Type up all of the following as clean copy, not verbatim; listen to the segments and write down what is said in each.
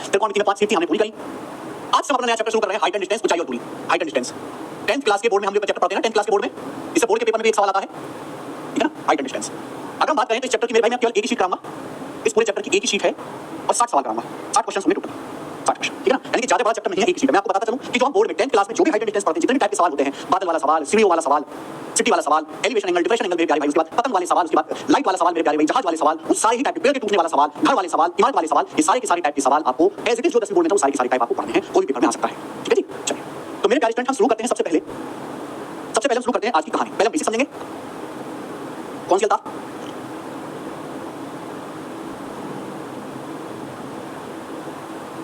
त्रिकोणमिति में 5 सीट थी, हमने पूरी करी। आज से हम अपना नया चैप्टर शुरू कर रहे हैं, हाइट एंड डिस्टेंस, ऊंचाई और दूरी। Height and distance 10th class के बोर्ड में हम लोग चैप्टर पढ़ते हैं ना, 10th क्लास के बोर्ड में, इससे बोर्ड के पेपर में भी एक सवाल आता है, ठीक है ना, हाइट एंड डिस्टेंस। अगर हम बात करें तो इस चैप्टर की मेरे भाई मैं केवल एक ही शीट कराऊंगा, इस पूरे चैप्टर की एक ही शीट है और 60 सवाल कराऊंगा, 60 क्वेश्चन होंगे टोटल, 60 क्वेश्चन, ठीक है ना, यानी कि ज्यादा बड़ा चैप्टर नहीं है, एक ही शीट है। मैं आपको बताता चलूं कि जो हम बोर्ड में 10th क्लास में जो भी हाइट एंड डिस्टेंस पढ़ते हैं, जितने भी टाइप के सवाल होते हैं, बादल वाला सवाल, सीढ़ियों वाला सवाल, सिटी वाला सवाल, एलिवेशन एंगल, डिप्रेशन एंगल मेरे प्यारे भाई, उसके बाद पतंग वाले सवाल, उसके बाद लाइट वाला सवाल मेरे प्यारे भाई, जहाज वाले सवाल, उस सारे ही टाइप के, पेड़ के टूटने वाला सवाल, घर वाले सवाल, इमारत वाले सवाल, ये सारे के सारे टाइप के सवाल आपको एज इट इज जो 10वीं बोर्ड में था, वो सारे के सारे टाइप आपको पढ़ने हैं, कोई भी पेपर में आ सकता है, ठीक है जी। चलिए तो मेरे प्यारे स्टूडेंट हम शुरू करते हैं। सबसे पहले हम शुरू करते हैं आज की कहानी। पहले हम बेसिक समझेंगे, कौन सी अल्ताफ,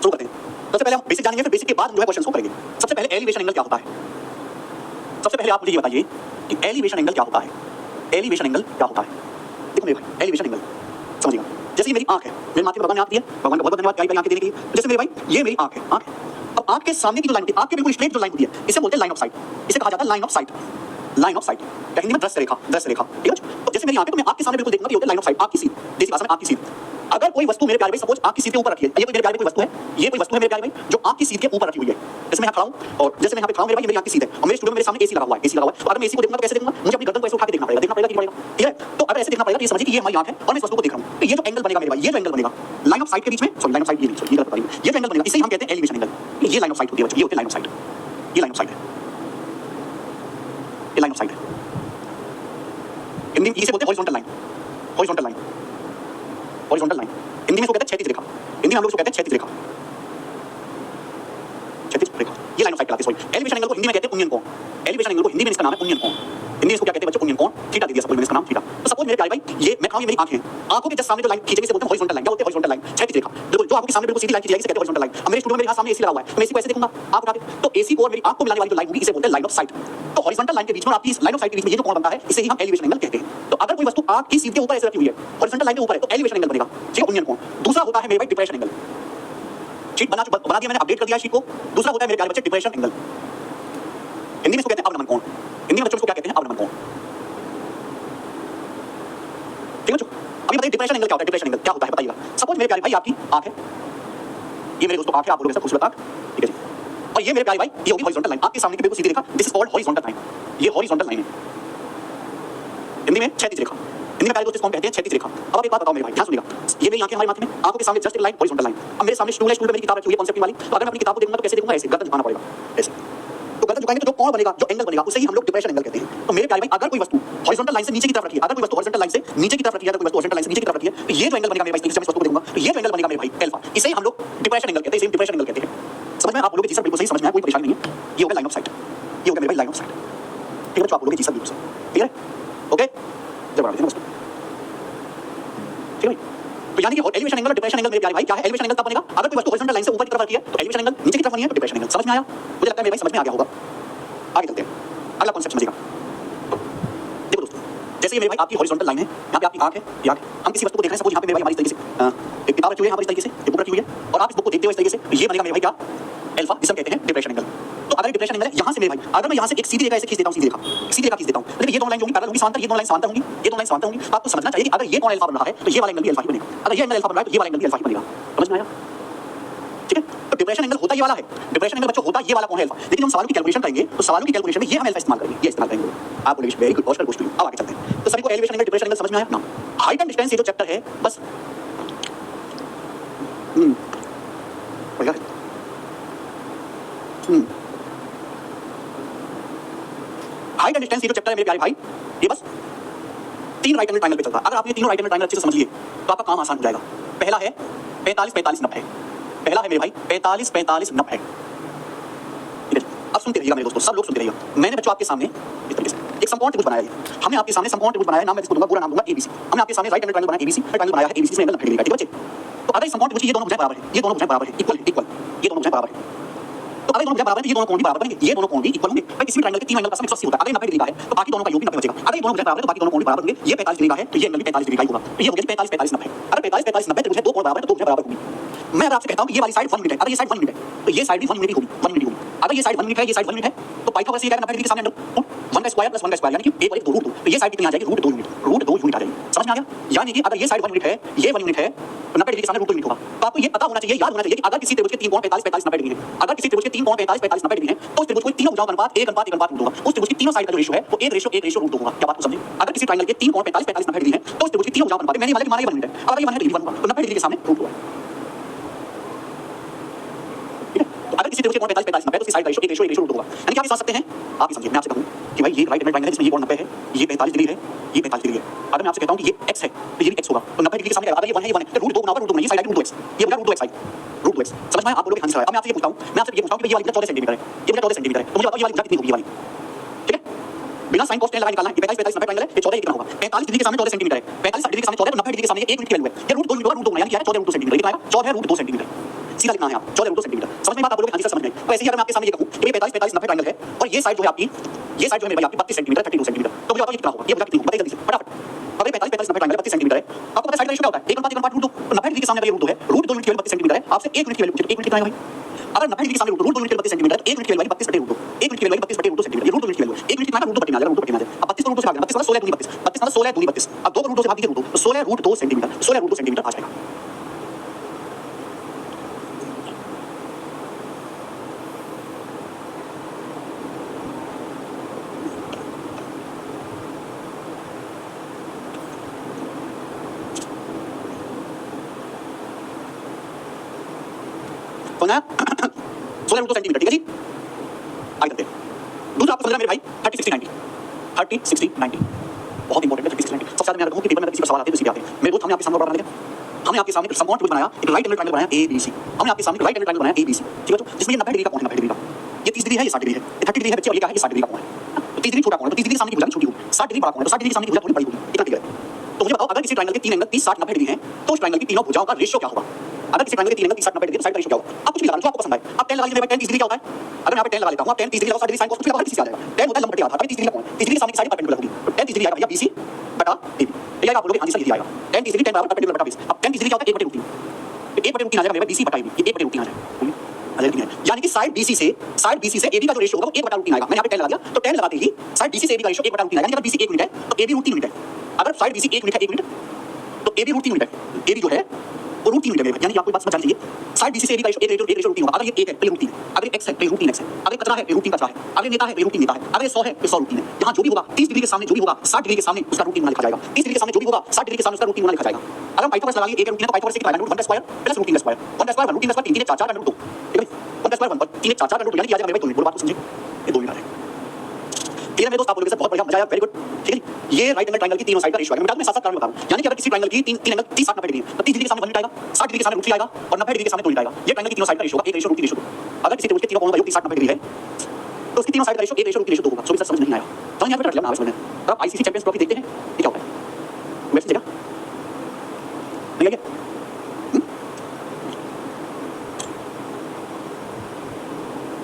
शुरू करते हैं। सबसे पहले हम बेसिक जानेंगे, फिर बेसिक के बाद जो है क्वेश्चंस को करेंगे। सबसे पहले एलिवेशन एंगल क्या होता है? सबसे पहले आप मुझे ये बताइए कि एलिवेशन एंगल क्या होता है? एलिवेशन एंगल क्या होता है? देखो मेरे भाई, एलिवेशन एंगल समझिएगा, जैसे मेरी आंख है, मेरी माथे में भगवान ने आंख दी है, भगवान का बहुत बहुत धन्यवाद प्यारी आंखें देने के लिए। जैसे मेरे भाई ये मेरी आंख है, आंख है। अब आंख के सामने की जो लाइन होती है, आंख के बिल्कुल स्ट्रेट जो लाइन होती है, इसे बोलते हैं लाइन ऑफ साइट, इसे कहा जाता है line of site, line of site, Hindi में दृश्य रेखा, दृश्य रेखा, ठीक है। तो जैसे मेरी आंख है तो मैं आंख के सामने बिल्कुल देखूंगा, ये होता है लाइन ऑफ साइट, आंख की सीध, देसी भाषा में आंख की सीध। अगर कोई वस्तु मेरे प्यारे भाई सपोज आंख की सीध के ऊपर रखी है, ये कोई मेरे प्यारे कोई वस्तु है, ये कोई वस्तु है मेरे प्यारे भाई जो आंख की सीध के ऊपर रखी हुई है, जैसे मैं यहाँ खड़ा हूं और जैसे मैं यहाँ पे खड़ा हूं, मेरे भाई ये मेरी आंख की सीध है और मेरे स्टूडियो में मेरे सामने एसी लगा हुआ है, एसी लगा हुआ है। तो अगर मैं एसी को देखूंगा तो कैसे देखूंगा? मुझे अपनी गर्दन को ऐसे उठा के देखना पड़ेगा, देखना पड़ेगा कि पड़ेगा, ठीक है। तो अगर ऐसे देखना पड़ेगा तो ये समझिए कि ये हमारी आंख है और मैं इस वस्तु को देख रहा हूं, तो ये जो एंगल बनेगा मेरे भाई, ये जो एंगल बनेगा लाइन ऑफ साइट के बीच में, सॉरी लाइन ऑफ साइट ये नहीं, सॉरी ये गलत बता रही हूं, ये जो एंगल बनेगा इसे हम कहते हैं एलिवेशन एंगल। ये लाइन ऑफ साइट होती है बच्चों, ये होती है लाइन ऑफ साइट, ये लाइन ऑफ साइट है, ये लाइन ऑफ साइट है। हिंदी में इसे बोलते हैं horizontal line, horizontal line, horizontal line. Hindi में इसको कहते हैं क्षैतिज रेखा, हिंदी में हम लोग इसको कहते हैं क्षैतिज रेखा, क्षैतिज रेखा, ये लाइन ऑफ साइट कहलाती है। सॉरी एलिवेशन एंगल को हिंदी में कहते हैं उन्नयन कोण, एलिवेशन एंगल को हिंदी में इसका नाम है उन्नयन कोण, हिंदी में इसको क्या कहते हैं बच्चों? उन्नयन कोण, थीटा दे दिया सपोज मैंने इसका नाम थीटा। तो सपोज मेरे प्यारे भाई ये मैं खाऊं, ये मेरी आंखें हैं, आंखों के जस्ट सामने जो लाइन खींचेगी इसे बोलते हैं हॉरिजॉन्टल लाइन। क्या बोलते हैं? हॉरिजॉन्टल लाइन, क्षैतिज रेखा, बिल्कुल जो आंखों के सामने बिल्कुल सीधी लाइन खींची जाएगी इसे कहते हैं हॉरिजॉन्टल लाइन। अब मेरे स्टूडियो में मेरे सामने एसी लगा हुआ है, मैं एसी को ऐसे देखूंगा आंख उठा के, तो एसी को और मेरी आंख को मिलाने वाली जो लाइन होगी इसे बोलते हैं लाइन ऑफ साइट। तो हॉरिजॉन्टल लाइन के बीच में आपकी लाइन ऑफ साइट के बीच में ये जो कोण बनता है इसे ही हम एलिवेशन एंगल कहते हैं। तो अगर कोई वस्तु आंख की सीध के ऊपर ऐसे रखी हुई है, हॉरिजॉन्टल लाइन के ऊपर है, तो एलिवेशन एंगल बनेगा, ठीक है, उन्नयन कोण। दूसरा होता है मेरे भाई डिप्रेशन एंगल, शीट बना दिया मैंने, अपडेट कर दिया शीट को। दूसरा होता है मेरे प्यारे बच्चे डिप्रेशन एंगल, हिंदी में इसको कहते हैं अवनमन कोण, हिंदी में बच्चों को क्या कहते हैं? अवनमन कोण, ठीक है बच्चों। अभी बताइए डिप्रेशन एंगल क्या होता है? डिप्रेशन एंगल क्या होता है बताइएगा। सपोज मेरे प्यारे भाई आपकी आंख है, ये मेरे दोस्तों आंख है, आप बोलोगे सर खूबसूरत आंख, ठीक है जी। और ये मेरे प्यारे भाई ये होगी हॉरिजॉन्टल लाइन, आपके सामने की बिल्कुल सीधी रेखा, this is called horizontal line, ये हॉरिजॉन्टल लाइन है, हिंदी में क्षैतिज रेखा, हिंदी में प्यारे दोस्तों इसको कहते हैं क्षैतिज रेखा। अब आप एक बात बताओ मेरे भाई, ध्यान सुनिएगा, ये मेरी आंखें हमारी माथे में, आंखों के सामने जस्ट एक लाइन हॉरिजॉन्टल लाइन। अब मेरे सामने स्टूल है, स्टूल पे मेरी किताब रखी हुई है कॉन्सेप्ट वाली, तो अगर मैं अपनी किताब को देखूंगा तो कैसे देखूंगा? ऐसे, गर्दन झुकाना पड़ेगा ऐसे। तो गर्दन झुकाएंगे तो जो कोण बनेगा, जो एंगल बनेगा उसे ही हम लोग डिप्रेशन एंगल कहते हैं। तो मेरे प्यारे भाई अगर कोई वस्तु हॉरिजॉन्टल लाइन से नीचे की तरफ रखी है, अगर कोई वस्तु हॉरिजॉन्टल लाइन से नीचे की तरफ रखी है, अगर कोई वस्तु हॉरिजॉन्टल लाइन से नीचे की तरफ रखी है, तो ये जो एंगल बनेगा मेरे भाई, इस वस्तु को देखूंगा तो ये जो एंगल बनेगा मेरे भाई अल्फा, इसे ही हम लोग डिप्रेशन एंगल कहते हैं, इसे डिप्रेशन एंगल कहते हैं। समझ में आप बोलोगे जी सर बिल्कुल सही समझ में आया, कोई परेशानी नहीं है। ये हो गया लाइन ऑफ साइट, ये हो गया मेरे भाई लाइन ऑफ साइट, ठीक है बच्चों, आप बोलोगे जी सर बिल्कुल सही, ठीक है, ओके। जब बना देते हैं बस, ठीक है भाई। तो यानी कि एलिवेशन एंगल और डिप्रेशन एंगल मेरे प्यारे भाई क्या है? एलिवेशन एंगल तब बनेगा अगर कोई वस्तु हॉरिजॉन्टल लाइन से ऊपर की तरफ रखी है, तो एलिवेशन एंगल, नीचे की तरफ बनी है तो डिप्रेशन एंगल। समझ में आया? मुझे लगता है मेरे भाई समझ में आ गया होगा। आगे चलते हैं, अगला कॉन्सेप्ट समझिएगा। देखो दोस्तों, जैसे ये मेरे भाई आपकी हॉरिजॉन्टल लाइन है, यहाँ पे आपकी आंख है, ये आंख, हम किसी वस्तु को देख रहे हैं, सपोज यहाँ पे मेरे भाई हमारी इस तरीके से एक किताब रखी हुई है, यहाँ पर इस तरीके से एक बुक रखी हुई है, और आप इस बुक को देखते हो इस तरीके से, तो ये बनेगा मेरे भाई क्या? अल्फा, जिसे हम कहते हैं डिप्रेशन एंगल। तो अगर डिप्रेशन एंगल है यहाँ से मेरे भाई, अगर मैं यहाँ से एक सीधी रेखा ऐसे खींच देता हूँ, सीधी रेखा, सीधी रेखा खींच देता हूँ, लेकिन ये दोनों लाइन होंगी पैरेलल होंगी, समांतर, ये दोनों लाइन समांतर होंगी, ये दोनों लाइन समांतर होंगी, तो आपको समझना चाहिए कि अगर ये कोण अल्फा बन रहा है तो ये वाला एंगल भी अल्फा ही बनेगा, अगर ये एंगल अल्फा बन रहा है तो ये वाला एंगल भी अल्फा ही बनेगा। समझ में आया? ठीक है। तो डिप्रेशन एंगल होता ये वाला है, डिप्रेशन एंगल बच्चों होता ये वाला कोण है अल्फा, लेकिन हम सवालों की कैलकुलेशन करेंगे तो सवालों की कैलकुलेशन में ये हम अल्फा इस्तेमाल करेंगे, ये इस्तेमाल करेंगे। आप बोलेंगे वेरी गुड ऑस्कर गोष्ट। अब आगे चलते हैं। तो सभी को एलिवेशन एंगल डिप्रेशन एंगल समझ में आया ना? हाइट एंड डिस्टेंस ये जो चैप्टर है बस बढ़िया है। हाइट एंड डिस्टेंस ये जो चैप्टर है मेरे प्यारे भाई, ये बस 3 राइट एंगल ट्रायंगल पे चलता है। अगर आप ये तीनों राइट एंगल ट्रायंगल अच्छे से समझ लिए तो आपका काम आसान हो जाएगा। पहला है 45 45 90, पहला है मेरे भाई 45 45 90। अब सुनते रहिएगा मेरे दोस्तों, सब लोग सुनते रहिएगा। मैंने बच्चों आपके सामने इस तरीके से एक समकोण त्रिभुज बनाया है, हमने आपके सामने समकोण त्रिभुज बनाया है, नाम मैं इसको दूंगा, पूरा नाम दूंगा एबीसी। हमने आपके सामने राइट एंगल ट्रायंगल बनाया एबीसी, ट्रायंगल बनाया है एबीसी में एंगल 90 डिग्री का, ठीक है बच्चे। तो अगर इस समकोण त्रिभुज की ये दोनों भुजाएं बराबर है, ये दोनों भुजाएं बराबर है, इक्वल इक्वल, ये दोनों भुजाएं बराबर है, तो अगर दोनों भुजा बराबर है तो ये दोनों कोण भी बराबर बनेंगे, ये दोनों कोण भी इक्वल होंगे। भाई किसी भी ट्रायंगल के तीन एंगल का सम 180 होता है। अगर 90 डिग्री का है तो बाकी दोनों का योग भी 90 बचेगा। अगर ये दोनों भुजा बराबर है तो बाकी दोनों कोण भी बराबर होंगे। ये 45 डिग्री का है तो ये एंगल भी 45 डिग्री का ही होगा। तो ये हो गया 45 45 90। अगर 45 45 90 त्रिभुज है, दो कोण बराबर है तो दो भुजा बराबर होंगी। मैं अगर आपसे कहता हूं कि ये वाली साइड 1 यूनिट है, अगर ये साइड 1 यूनिट है तो ये साइड भी 1 यूनिट होगी, 1 यूनिट होगी। अगर ये साइड 1 यूनिट है, ये साइड 1 यूनिट है तो पाइथागोरस ये कहेगा 90 डिग्री के सामने एंगल 1 का स्क्वायर प्लस 1 का स्क्वायर यानी कि 1 + 2 √2। तो ये साइड कितनी आ जाएगी? √2 यूनिट, √2 यूनिट आ जाएगी। समझ में आ गया? यानी कि अगर ये साइड 1 यूनिट है, ये 1 यूनिट है तो 90 डिग्री के सामने √2 यूनिट होगा। तो आपको ये पता होना चाहिए, याद होना चाहिए कि अगर किसी त्रिभुज के तीन कोण 45 45 90 डिग्री है, अगर किसी त्रिभुज के तीन कोण 45 45 90 डिग्री है तो उस त्रिभुज को तीनों भुजाओं का अनुपात 1 अनुपात 1 अनुपात √2 होगा। उस त्रिभुज की तीनों साइड का जो रेशियो है वो 1 रेशियो 1 रेशियो √2 होगा। क्या बात को समझे? अगर किसी ट्रायंगल के तीन कोण 45 45 90 डिग्री है तो उस त्रिभुज की तीनों भुजाओं का अनुपात, मैंने माना कि माना ये 1 यूनिट है, अगर ये 1 है तो ये 1 होगा, तो 90 डिग्री के सामने √2 है। अगर किसी त्रिभुज के कोण 45 45 90 तो उसकी साइड का रेशियो 1 रेशियो 1 रेशियो √2 होगा। यानी कि आप ये समझ सकते हैं, आप ये समझिए। मैं आपसे कहूं कि भाई ये राइट एंगल ट्रायंगल है जिसमें ये कोण 90 है, ये 45 डिग्री है, ये 45 डिग्री है। अगर मैं आपसे कहता हूं कि ये x है तो ये भी x होगा, तो 90 डिग्री के सामने अगर ये 1 है, ये 1 है तो √2 गुना √2 ये साइड है √2x, ये बना √2x साइड √2x। समझ में आया? आप बोलोगे हां सर। अब मैं आपसे ये पूछता हूं, मैं आपसे ये पूछता हूं कि ये वाली भुजा 14 सेंटीमीटर है, ये भुजा 14 सेंटीमीटर है, तो मुझे बताओ ये वाली भुजा कितनी होगी? ये वाली, ठीक है, बिना साइन cos tan लगा निकालना है। ये 45 45 90 ट्रायंगल है, ये 14 कितना होगा? 45 डिग्री के सामने 14 सेंटीमीटर है, 45 डिग्री के सामने 14 तो 90 डिग्री के सामने 1 यूनिट की वैल्यू है। ये √2 यूनिट होगा, √2 गुना यानी क्या है? 14 √2 सेंटीमीटर। कितना आएगा? 14 √2 सेंटीमीटर। सीधा लिखना है आप 14 √2 सेंटीमीटर। समझ में बात? आप बोलोगे हां जी सर समझ में। तो ऐसे ही अगर मैं आपके सामने ये कहूं कि ये 45 45 90 ट्रायंगल है और ये साइड जो है आपकी, ये साइड जो है मेरे भाई आपकी 32 सेंटीमीटर 32 सेंटीमीटर, तो मुझे बताओ ये कितना होगा? ये भुजा कितनी होगी? बताइए जल्दी से फटाफट। अगर 45 45 90 ट्रायंगल 32 सेंटीमीटर है, आपको पता है साइड का रेशियो क्या होता है? 1 अनुपात 1 अनुपात √2। तो 90 डिग्री के सामने अगर ये √2 है, √2 यूनिट की वैल्यू 32 सेंटीमीटर है, आपसे 1 यूनिट की वैल्यू पूछे तो 1 यूनिट कितना आएगा भाई? अगर 90 डिग्री के सामने √2 यूनिट की वैल्यू 32 सेंटीमीटर है, 1 यूनिट की वैल्यू 32 बटे √2, 1 यूनिट की वैल्यू 32 बटे √2 सेंटीमीटर, ये √2 यूनिट की वैल्यू है। 1 यूनिट कितना आएगा? √2 बटे में आ जाएगा, √2 बटे में आ जाएगा। अब 32 को √2 से भाग देना, 32 16 दूनी 32, 32 16 दूनी 32। अब 2 को √2 से भाग दीजिए √2, तो 16 √2 सेंटीमीटर, 16 √2 सेंटीमीटर आ जाएगा। तो ना 16 √2 सेंटीमीटर, ठीक है जी। आगे चलते हैं। दूसरा आपको समझना मेरे भाई 30 60 90, 30 60 90 बहुत इंपॉर्टेंट है। 30 60 90 सबसे ज्यादा मैं कहूं कि पेपर में अगर किसी पर सवाल आते हैं तो सीधे आते हैं। मेरे दोस्त हमने आपके सामने बड़ा बना दिया, हमने आपके सामने समकोण त्रिभुज बनाया, एक राइट एंगल ट्रायंगल बनाया ABC। हमने आपके सामने राइट एंगल ट्रायंगल बनाया ABC, ठीक है। जिसमें ये 90 डिग्री का कोण है, 90 डिग्री का, ये 30 डिग्री है, ये 60 डिग्री है, ये 30 डिग्री है बच्चे, और ये क्या है? ये 60 डिग्री का कोण है। तो 30 डिग्री छोटा कोण है, तो 30 डिग्री के सामने की भुजा छोटी होगी, 60 डिग्री बड़ा कोण है तो 60 डिग्री के सामने की भुजा थोड़ी बड़ी होगी। कितना क्लियर है? तो मुझे बताओ अगर किसी ट्रायंगल के तीन एंगल 30 60 90 डिग्री हैं तो उस ट्रायंगल की तीनों भुजाओं का रेशियो क्या होगा? अगर किसी ट्रायंगल के तीन एंगल 30 60 90 डिग्री तो साइड का रेशियो क्या होगा? आप कुछ भी लगा लो जो आपको पसंद आए। आप 10 लगा लीजिए, 10 30 डिग्री क्या होता है? अगर मैं यहाँ पे 10 लगा लेता हूँ, आप 10 30 डिग्री लगाओ, 60 डिग्री साइन cos कुछ लगा, 30 आ जाएगा। 10 होता है लंब बटे आधा, 30 डिग्री का कोण, 30 डिग्री के सामने की साइड परपेंडिकुलर होगी, तो 10 30 डिग्री आएगा भैया BC बटा AB। ये आप बोलोगे हां जी सर, ये आएगा 10 30 डिग्री 10 बराबर परपेंडिकुलर बटा 20। अब 10 30 डिग्री क्या होता है? 1 बटे √3, तो 1 बटे √3 आ जाएगा मेरे भाई BC बटा AB, ये 1 बटे √3 आ जाएगा। यानी कि साइड BC से AB का जो रेशियो होगा वो 1 बटा √3 आएगा। मैंने यहाँ पे 10 लगा दिया, तो 10 लगाते ही साइड BC से AB का रेशियो 1 बटा √3 आएगा। यानी अगर BC 1 यूनिट है तो AB √3 यूनिट है। अगर साइड BC 1 यूनिट है, 1 यूनिट, तो AB √3 यूनिट है। AB जो है वो √3 यूनिट है मेरे भाई। यानी कि आपको बात समझ आनी चाहिए, साइड BC से AB का रेशियो 1 रेशियो √3 होगा। अगर ये 1 है तो ये √3 है, अगर ये x है तो ये √3x है, अगर कचरा है √3 कचरा है, अगर नेता है तो √3 नेता है, अगर 100 है तो 100 √3 है। यहाँ जो भी होगा 30 डिग्री के सामने जो भी होगा 60 डिग्री के सामने उसका √3 गुना लिखा जाएगा, 30 डिग्री के सामने जो भी होगा 60 डिग्री के सामने उसका √3 गुना लिखा जाएगा। अगर हम पाइथागोरस लगा लिए 1 √3 तो पाइथागोरस से कितना आएगा? √1 का स्क्वायर प्लस √3 का स्क्वायर, 1 का स्क्वायर 1 √3 का स्क्वायर 3 3 4 4 √2, ठीक है। 1 का स्क्वायर 1 और 3 4 4 √2 यानी कि आ जाएगा मेरे भाई 2 मिनट। बात को समझिए, ये 2 मिनट आ जाएगा। क्लियर मेरे दोस्त? आप बोलोगे सर बहुत बढ़िया, मजा आया, वेरी गुड, ठीक है। ये राइट एंगल ट्रायंगल की तीनों साइड का रेशियो है। मैं साथ साथ कारण बताऊं, यानी कि अगर किसी ट्रायंगल की तीन एंगल 30 60 90 डिग्री है तो 30 डिग्री के सामने 1 यूनिट आएगा, 60 डिग्री के सामने √3 आएगा और 90 डिग्री के सामने 2 यूनिट आएगा। ये ट्रायंगल की तीनों साइड का रेशियो होगा 1 रेशियो √3 रेशियो 2। अगर किसी त्रिभुज के तीनों कोणों का योग 30 60 90 डिग्री है तो उसकी तीनों साइड का रेशियो 1 रेशियो √3 रेशियो 2 होगा। सो सर समझ नहीं आया तो यहां पे रट लिया ना, समझ में। तो आप ICC चैंपियंस ट्रॉफी देखते हैं, ये क्या होता है? वेब जगह नहीं है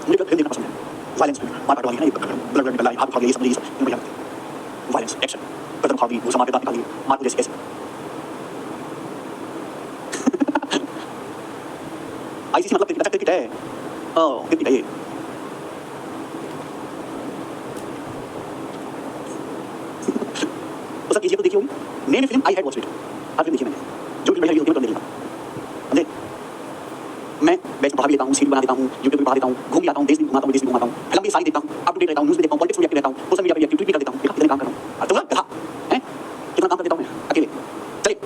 मुझे फिल्म देखना पसंद है। वायलेंस में मार काट वाली है, ब्लड निकल रहा है, हाथ उठा लिया, ये सब नहीं सब बढ़िया। वायलेंस एक्शन गर्दन उठा दी, मुंह से मार के दांत निकाल लिए, मार को जैसे कैसे ICC मतलब क्रिकेट, क्रिकेट है, क्रिकेट है ये। तो सर कीजिए तो देखिए होगी name film I had watched it, आप देखिए मैंने जो भी बढ़िया होती है तो देखिएगा। समझे? मैं बैच पढ़ा भी लेता हूँ, सीट बना देता हूँ, यूट्यूब पे पढ़ा देता हूँ, घूम भी आता हूँ, देश भी घुमाता हूँ, विदेश भी घुमाता हूँ, फिल्म भी सारी देखता हूँ, अप टू डेट रहता हूँ, न्यूज़ भी देखता हूँ, पॉलिटिक्स में एक्टिव रहता हूँ, सोशल मीडिया पे एक्टिव भी कर देता हूँ। कितना काम कर रहा हूँ? तो गधा हैं, कितना काम कर देता हूँ मैं अकेले। चलिए,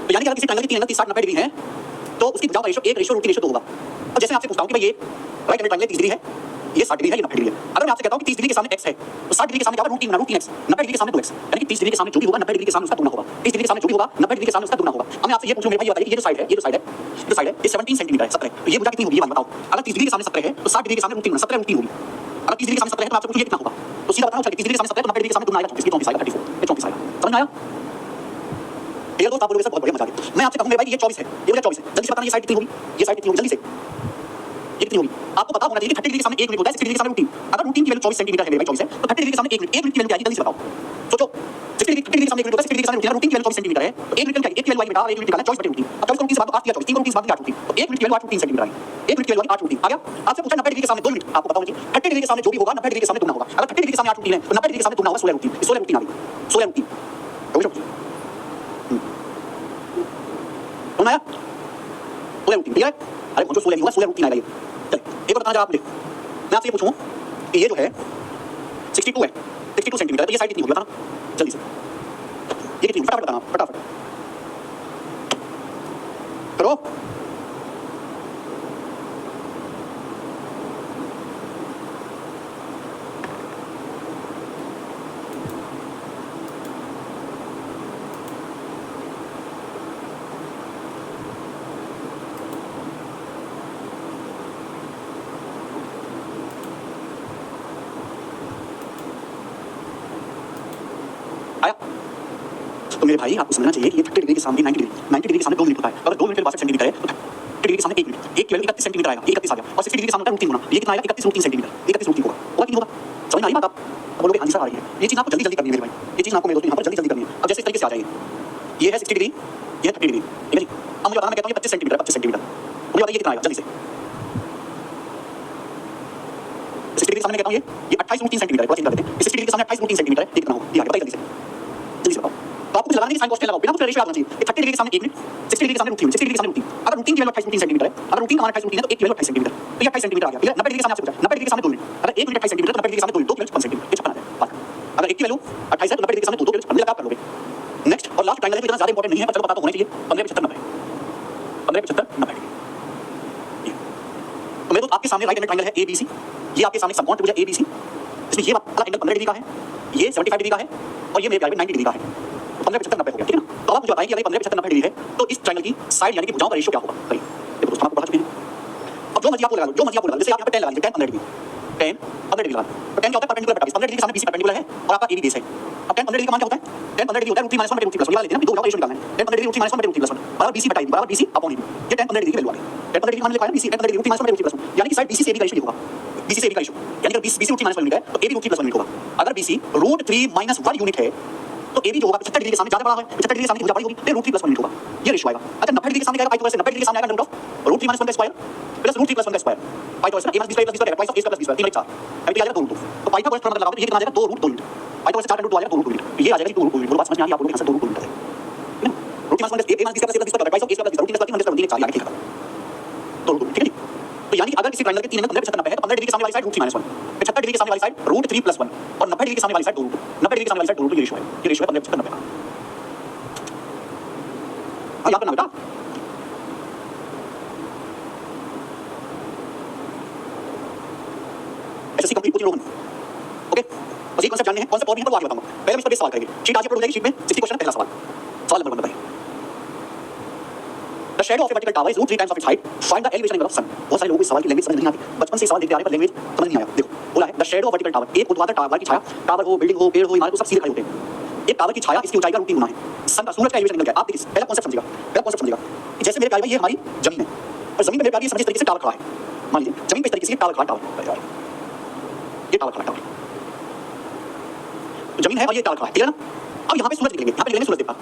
तो यानी कि अगर किसी ट्रायंगल की 3 एंगल 30 60 90 डिग्री है तो उसकी भुजाओं का रेशियो 1 रेशियो √3 रेशियो 2 होगा। अब जैसे आपसे पूछता हूँ कि भाई ये राइट एंगल ट्रायंगल 30 डिग्री है, ये 60 डिग्री है, ये 90 डिग्री है। अगर मैं आपसे कहता हूँ कि 30 डिग्री के सामने x है तो 60 डिग्री के सामने क्या होगा? √3 √3x, 90 डिग्री के सामने 2x, यानी कि 30 डिग्री के सामने जो भी होगा 90 डिग्री के सामने उसका दुगना होगा, 30 डिग्री के सामने जो भी होगा 90 डिग्री के सामने उसका दुगना होगा। अब मैं आपसे ये पूछूं मेरे भाई, ये बताइए, ये जो साइड है, ये जो साइड है, ये जो साइड है, ये 17 सेंटीमीटर है, 17, तो ये भुजा कितनी होगी? ये बताओ। अगर 30 डिग्री के सामने 17 है तो 60 डिग्री के सामने √3 17 √3 होगी। अगर 30 डिग्री के सामने 17 है तो आपसे पूछूं ये कितना होगा? तो सीधा बताओ, 30 डिग्री के सामने 17 तो 90 डिग्री के सामने दुगना आएगा, 34 आएगा, 34 आएगा। समझ में आया? मेरे दोस्त आप बोलोगे सर बहुत बढ़िया मजा आ गया। मैं आपसे कहूंगा भाई ये 24 है, ये मुझे 24 है, जल्दी से बताना ये साइड कितनी होगी, ये साइड कितनी होगी, जल्दी से ये कितनी होगी। आपको पता होना चाहिए कि 30 डिग्री के सामने 1 मिनट होता है, 60 डिग्री के सामने रूटीन। अगर रूटीन की वैल्यू 24 सेंटीमीटर है मेरे भाई 24 है, तो 30 डिग्री के सामने 1 मिनट की वैल्यू क्या आएगी, जल्दी से बताओ। सोचो 60 डिग्री के सामने 1 मिनट होता है, 60 डिग्री के सामने रूटीन, रूटीन की वैल्यू 24 सेंटीमीटर है, तो 1 मिनट क्या आएगी, 1 की वैल्यू आएगी बेटा, 1 मिनट निकालना 24 रूटीन। अब 24 रूटीन से बात 8 किया 24, 3 रूटीन से बात 8 रूटीन, तो 1 मिनट की वैल्यू 8 रूटीन सेंटीमीटर आएगी, 1 मिनट की वैल्यू 8 रूटीन आ गया। आपसे पूछा 90 डिग्री के सामने 2 मिनट, आपको पता होना चाहिए 30 डिग्री के सामने जो भी होगा 90 डिग्री के सामने दुगना होगा। अगर 30 डिग्री के सामने 8 रूटीन है तो 90 डिग्री के सामने दुगना होगा 16 रूटीन, 16 रूटीन आ गई, 16 रूटीन समझ आया, 16 रूटीन क्लियर है। अरे जो 16 नहीं होगा 16 रूटीन आएगा ये। चलिए एक और बताना जरा आप मुझे, मैं आपसे ये पूछूं कि ये जो है 62 है, 62 सेंटीमीटर है, तो ये साइड कितनी होगी बताना जल्दी से, ये कितनी फटाफट बताना फटाफट करो। आया तो मेरे भाई आपको समझना चाहिए कि ये 30 डिग्री के सामने 90 डिग्री के सामने 2 मिनट होता है। अगर 2 मिनट के 62 सेंटीमीटर है तो 30 डिग्री के सामने 1 मिनट, 1 की वैल्यू 31 सेंटीमीटर आएगा, ये 31 आ गया। और 60 डिग्री के सामने रूटीन होना, ये कितना आएगा 31 रूटीन सेंटीमीटर, 31 रूटीन होगा, होगा कि नहीं होगा, समझ में आई बात। आप बोलोगे हाँ जी सर आ रही है, ये चीज आपको जल्दी जल्दी करनी है मेरे भाई, ये चीज आपको मेरे दोस्तों यहाँ पर जल्दी जल्दी करनी है। अब जैसे इस तरीके से आ जाएगी, ये है 60 डिग्री, ये है 30 डिग्री, ठीक है जी। अब मुझे बताना, मैं कहता हूँ ये 25 सेंटीमीटर, 25 सेंटीमीटर, मुझे बताइए कितना आएगा जल्दी से। 60 डिग्री के सामने कहता हूँ ये 28 रूटीन सेंटीमीटर है, थोड़ा चेंज कर देते हैं, 60 डिग्री के सामने 28 रूटीन सेंटीमीटर है, ये कितना होगा, ये आगे बताइए जल्दी से बताओ। तो आपको कुछ लगाने की साइन कॉस्ट लगाओ, बिना कुछ रेशियो आना चाहिए। 30 डिग्री के सामने 1 मिनट, 60 डिग्री के सामने रूटीन, 60 डिग्री के सामने रूटीन। अगर रूटीन की वैल्यू 28 रूटीन सेंटीमीटर है, अगर रूटीन का मान 28 रूटीन है तो 1 की वैल्यू 28 सेंटीमीटर, तो ये 28 सेंटीमीटर आ गया। 90 डिग्री के सामने आपसे पूछा, 90 डिग्री के सामने 2 मिनट, अगर 1 मिनट 28 सेंटीमीटर तो 90 डिग्री के सामने 2 मिनट, 2 मिनट 56 सेंटीमीटर, ये 56 आ जाएगा बात। अगर 1 की वैल्यू 28 है तो 90 डिग्री के सामने 2 मिनट 56 लगा कर लोगे। नेक्स्ट और लास्ट ट्रायंगल है, इतना ज्यादा इंपॉर्टेंट नहीं है पर चलो पता तो होना चाहिए, 15 75 90, 15 75 90 डिग्री। तो मेरे दोस्त आपके सामने राइट एंगल ट्रायंगल है ABC, ये आपके सामने सबकॉन त्रिभुज है ABC, इसमें ये वाला एंगल 15 डिग्री का है, ये 75 डिग्री का है और ये मेरे प्यारे 90 डिग्री का है, 15 75 90 हो गया, ठीक है ना। तो आप मुझे बताइए कि अगर 15 75 90 डिग्री है तो इस ट्रायंगल की साइड यानी कि भुजाओं का रेशियो क्या होगा। करिए देखो दोस्तों आपको बता चुके हैं। अब जो मर्जी आप लगा लो, जो मर्जी आप लगा लो, जैसे आप यहाँ पे 10 लगा लीजिए, 10 15 डिग्री, 10 15 डिग्री लगा, तो 10 क्या होता है परपेंडिकुलर बटा 20, 15 डिग्री के सामने BC परपेंडिकुलर है और आपका AB बेस है। अब 10 15 डिग्री का मान क्या होता है, 10 15 डिग्री होता है रूट 3 -1 बटे रूट 3 +1, ये वाला लेते हैं ना, दो रेशियो निकालना है, 10 15 डिग्री रूट 3 -1 बटे रूट 3 +1 बराबर BC बटा AB बराबर BC अपॉन AB, ये 10 15 डिग्री की वैल्यू आ गई। 10 15 डिग्री मान लिखा है BC 10 15 डिग्री रूट 3 -1 बटे रूट 3 +1, यानी कि साइड BC से AB का रेशियो ये होगा, BC से AB का रेशियो, यानी अगर BC रूट 3 -1 यूनिट है तो AB रूट 3 +1 यूनिट होगा। अगर BC रूट 3 -1 यूनिट है तो AB जो होगा 75 डिग्री के सामने ज्यादा बड़ा है, 75 डिग्री के सामने भुजा बड़ी होगी, तो रूट 3 +1 यूनिट होगा, ये रेशियो आएगा। अच्छा 90 डिग्री के सामने आएगा पाई तो 90 डिग्री के सामने आएगा रूट ऑफ रूट 3 -1 का स्क्वायर प्लस रूट 3 +1 का स्क्वायर, पाई तो ऐसे ना a + b² + b² price of a² + b² 3 4 यानी कि आ जाएगा 2 रूट। तो पाई का कोष्ठक मतलब लगाओ तो ये कितना आ जाएगा 2 रूट 2 यूनिट, पाई तो ऐसे 4 × 2 आ जाएगा 2 रूट 2 यूनिट, ये आ जाएगा 2 रूट 2 यूनिट। बात समझ में आ रही है आप लोगों को, यहाँ से 2 रूट 2 यूनिट है root 3 -1 a - b² price of a² + b² root 3 + 3 100 4 यानी कि 2 रूट 2 ठीक है जी। तो यानी कि अगर किसी ट्रायंगल के 3 एंगल 15 75 90 है तो 15 डिग्री के सामने वाली साइड रूट 3 -1, 75 डिग्री के सामने वाली साइड रूट 3 +1 और 90 डिग्री के सामने वाली साइड 2 रूट, 90 डिग्री के सामने वाली साइड 2 रूट, ये रेशियो है, ये रेशियो है 15 75 90 का। हाँ याद करना बेटा। एसएससी कंप्लीट पूछ लो ओके, बस ये कांसेप्ट जानने हैं, कांसेप्ट और भी है पर आगे बताऊंगा। पहले हम इस पर सवाल करेंगे, शीट आज अपलोड हो जाएगी, शीट में 60 क्वेश्चन पहला सवाल, सवाल नंबर 1 बताइए। The shadow of a vertical tower is root 3 times of its height. Find the elevation angle of sun. बहुत सारे लोगों को इस सवाल की लैंग्वेज समझ नहीं आती, बचपन से सवाल देखते आ रहे पर लैंग्वेज समझ नहीं आया। देखो बोला है the shadow of vertical tower, एक ऊर्ध्वाधर टावर की छाया, टावर हो बिल्डिंग हो पेड़ हो इमारत हो सब सीधे खड़े होते हैं। एक टावर की छाया इसकी ऊंचाई का रूट 3 गुना है सन का, सूरज का एलिवेशन एंगल क्या है। आप देखिए पहला कॉन्सेप्ट समझिएगा, पहला कॉन्सेप्ट समझिएगा कि जैसे मेरे प्यारे भाई ये हमारी जमीन है और जमीन पे मेरे प्यारे समझिए इस तरीके से टावर खड़ा है, मान लीजिए जमीन पे इस तरीके से टावर खड़ा, टावर ये टावर खड़ा, टावर जमीन है और ये टावर खड़ा है, ठीक है ना। अब यहाँ पे सूरज निकलेंगे, यहाँ पे निकलेंगे सूरज देवता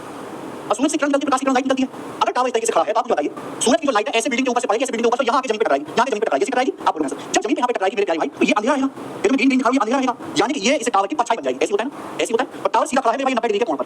और सूरज से किरण निकलती है, प्रकाश की किरण लाइट निकलती है। अगर टावर इस तरीके से खड़ा है तो आप मुझे बताइए सूरज की जो लाइट है ऐसे बिल्डिंग के ऊपर से पड़ेगी, ऐसे बिल्डिंग के ऊपर से यहाँ आके जमीन पे टकराएगी, यहाँ पे जमीन पे टकराएगी, कैसे टकराएगी आप बोलोगे सर। जब जमीन पे यहाँ पे टकराएगी मेरे प्यारे भाई तो ये अंधेरा रहेगा, ये ग्रीन ग्रीन दिखा रही है अंधेरा रहेगा, यानी कि ये इस टावर की परछाई बन जाएगी, ऐसे होता है ना, ऐसे होता है। और टावर सीधा खड़ा है मेरे भाई 90 डिग्री के कोण पर,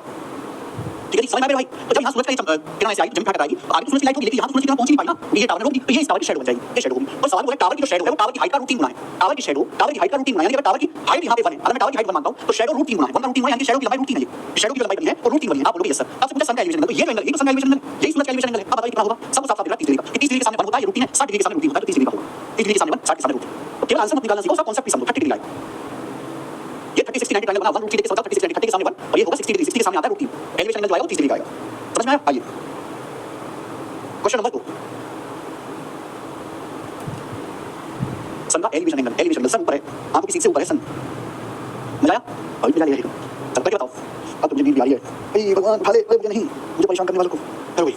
ठीक है जी, समझ में आ रहा है भाई। तो जब यहाँ सूरज की किरण ऐसे आएगी जमीन पे टकराएगी तो आगे सूरज की लाइट होगी, लेकिन यहाँ सूरज की किरण पहुंच नहीं पाई ना, ये टावर ने रोक दी, तो ये इस टावर की शैडो बन जाएगी, ये शैडो होगी। और सवाल बोले टावर की जो शैडो है वो टावर की हाइट का रूट 3 गुना है, टावर की शैडो टावर की हाइट का रूट 3 गुना है, यानी अगर टावर की हाइट यहाँ पे 1 है, अगर मैं टावर की हाइट 1 मानता हूँ तो शैडो रूट 3 गुना है, 1 का रूट 3 गुना यानी कि शैडो की लंबाई रूट 3 है, ये शैडो की लंबाई बनी है और रूट 3 बनी है। आप बोलोगे यस सर। अब से पूछा सन का एलिवेशन एंगल, तो ये एंगल, ये तो सन का एलिवेशन एंगल, यही सूरज का एलिवेशन एंगल है। अब बताइए कितना होगा, सब साफ साफ दिख रहा है 30 डिग्री का, 30 डिग्री के सामने 1 होता है, ये रूट 3 है, 60 डिग्री के सामने रूट 3 होता है, तो 30 डिग्री का होगा, 30 डिग्री के सामने 1 60 के सामने रूट 3। तो केवल आंसर मत निकालना सीखो, सब कांसेप्ट भी समझो। 30 डिग्री आएगा, ये 30 60 90 ट्रायंगल बना 1 रूट 3 देख के समझो, 30 60 30 के सामने 1 और ये होगा 60 डिग्री, 60 के सामने आता है रूट 3, एलिवेशन एंगल जो आएगा वो 30 डिग्री का आएगा। समझ में आया। आइए क्वेश्चन नंबर 2, सन का एलिवेशन एंगल, एलिवेशन एंगल सन ऊपर है, आंखों की सीध से ऊपर है सन, मजा आया। अभी मजा लिया, चल करके बताओ। अब तो मुझे नींद भी आ रही है। हे भगवान उठा ले, अरे मुझे नहीं, मुझे परेशान करने वालों को। अरे भाई